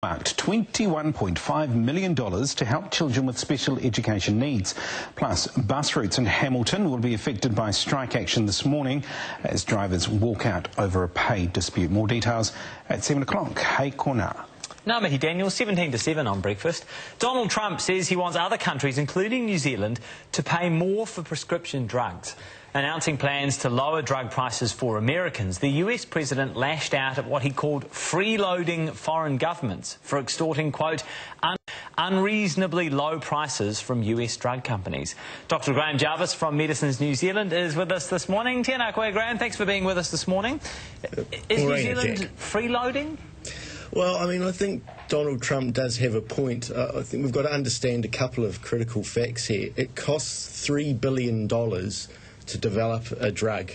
Marked $21.5 million to help children with special education needs. Plus, bus routes in Hamilton will be affected by strike action this morning as drivers walk out over a pay dispute. More details at 7 o'clock. Hey, Kona. Ngā mihi, Daniel. 17 to 7 on Breakfast. Donald Trump says he wants other countries, including New Zealand, to pay more for prescription drugs. Announcing plans to lower drug prices for Americans, the US president lashed out at what he called freeloading foreign governments for extorting, quote, unreasonably low prices from US drug companies. Dr. Graeme Jarvis from Medicines New Zealand is with us this morning. Tēnā koe, Graeme. Thanks for being with us this morning. Is New Zealand freeloading? Well, I mean, I think Donald Trump does have a point. I think we've got to understand a couple of critical facts here. It costs $3 billion to develop a drug,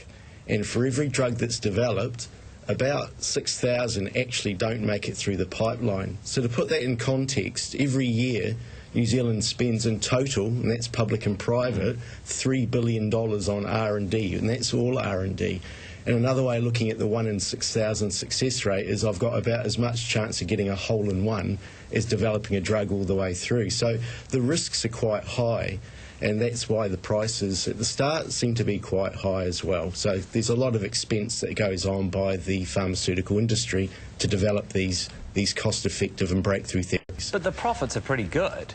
and for every drug that's developed, about 6,000 actually don't make it through the pipeline. So to put that in context, every year New Zealand spends in total, and that's public and private, $3 billion on R&D, and that's all R&D. And another way of looking at the 1 in 6,000 success rate is I've got about as much chance of getting a hole in one as developing a drug all the way through. So the risks are quite high, and that's why the prices at the start seem to be quite high as well. So there's a lot of expense that goes on by the pharmaceutical industry to develop these cost-effective and breakthrough therapies. But the profits are pretty good.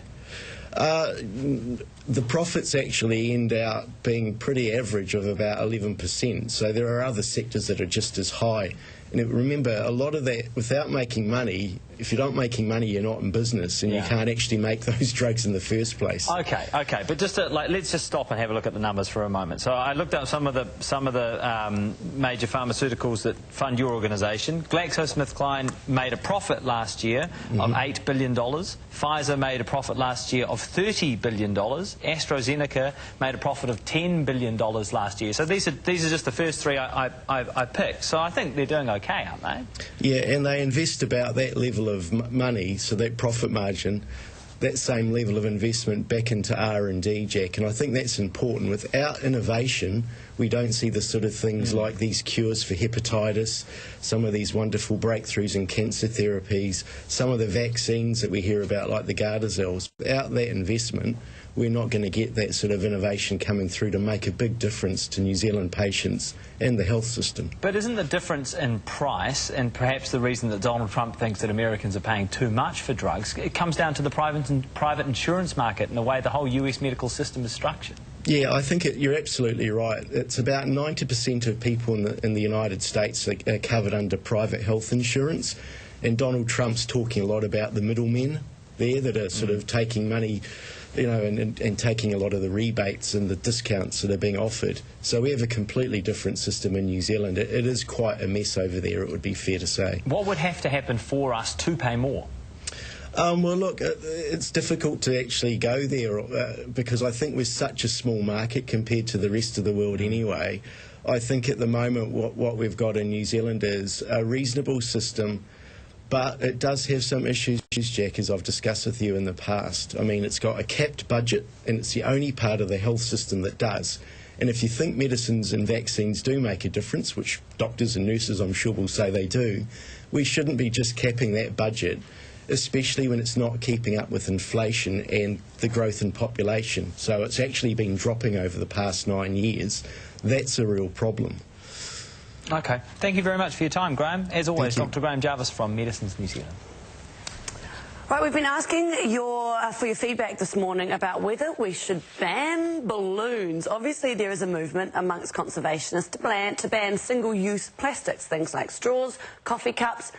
The profits actually end out being pretty average of about 11%. So there are other sectors that are just as high. And remember, a lot of that, without making money, if you're not making money, you're not in business, and you can't actually make those drugs in the first place. Okay. But just to, let's just stop and have a look at the numbers for a moment. So I looked up some of the major pharmaceuticals that fund your organisation. GlaxoSmithKline made a profit last year of $8 billion. Pfizer made a profit last year of $30 billion. AstraZeneca made a profit of $10 billion last year. So these are just the first three I picked. So I think they're doing okay, aren't they? Yeah, and they invest about that level of money, so that profit margin, that same level of investment back into R&D, Jack, and I think that's important. Without innovation, we don't see the sort of things like these cures for hepatitis, some of these wonderful breakthroughs in cancer therapies, some of the vaccines that we hear about like the Gardasil's. Without that investment, we're not going to get that sort of innovation coming through to make a big difference to New Zealand patients and the health system. But isn't the difference in price, and perhaps the reason that Donald Trump thinks that Americans are paying too much for drugs, it comes down to the private insurance market and the way the whole US medical system is structured? Yeah, I think you're absolutely right. It's about 90% of people in the United States are covered under private health insurance, and Donald Trump's talking a lot about the middlemen there that are sort of taking money, you know, and taking a lot of the rebates and the discounts that are being offered. So we have a completely different system in New Zealand. It is quite a mess over there, it would be fair to say. What would have to happen for us to pay more? Well, look, it's difficult to actually go there because I think we're such a small market compared to the rest of the world anyway. I think at the moment what we've got in New Zealand is a reasonable system, but it does have some issues, Jack, as I've discussed with you in the past. I mean, it's got a capped budget, and it's the only part of the health system that does. And if you think medicines and vaccines do make a difference, which doctors and nurses I'm sure will say they do, we shouldn't be just capping that budget, especially when it's not keeping up with inflation and the growth in population. So it's actually been dropping over the past 9 years. That's a real problem. Okay. Thank you very much for your time, Graeme. As always, Dr. Graeme Jarvis from Medicines New Zealand. Right, we've been asking for your feedback this morning about whether we should ban balloons. Obviously, there is a movement amongst conservationists to ban single-use plastics, things like straws, coffee cups,